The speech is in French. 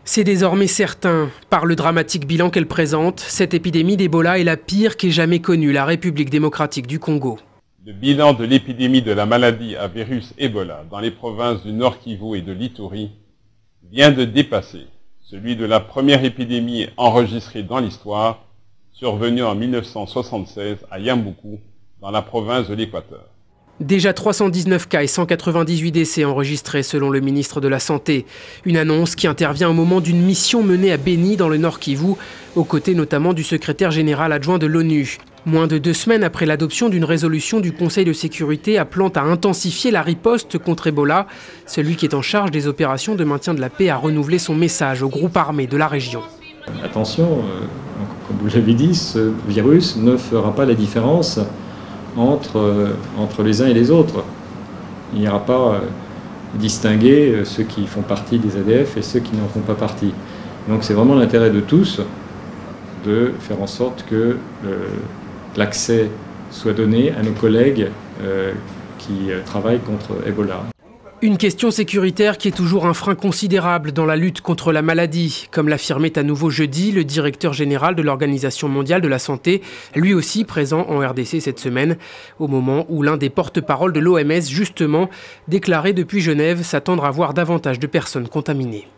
C'est désormais certain. Par le dramatique bilan qu'elle présente, cette épidémie d'Ebola est la pire qu'ait jamais connue la République démocratique du Congo. Le bilan de l'épidémie de la maladie à virus Ebola dans les provinces du Nord Kivu et de l'Ituri vient de dépasser celui de la première épidémie enregistrée dans l'histoire, survenue en 1976 à Yamboukou, dans la province de l'Équateur. Déjà 319 cas et 198 décès enregistrés selon le ministre de la Santé. Une annonce qui intervient au moment d'une mission menée à Beni dans le Nord Kivu, aux côtés notamment du secrétaire général adjoint de l'ONU. Moins de 2 semaines après l'adoption d'une résolution du Conseil de sécurité appelant à intensifier la riposte contre Ebola, celui qui est en charge des opérations de maintien de la paix a renouvelé son message aux groupes armés de la région. Attention, comme vous l'avez dit, ce virus ne fera pas la différence entre les uns et les autres. Il n'y aura pas distinguer ceux qui font partie des ADF et ceux qui n'en font pas partie. Donc c'est vraiment l'intérêt de tous de faire en sorte que l'accès soit donné à nos collègues qui travaillent contre Ebola. Une question sécuritaire qui est toujours un frein considérable dans la lutte contre la maladie, comme l'affirmait à nouveau jeudi le directeur général de l'Organisation mondiale de la santé, lui aussi présent en RDC cette semaine, au moment où l'un des porte-parole de l'OMS justement déclarait depuis Genève s'attendre à voir davantage de personnes contaminées.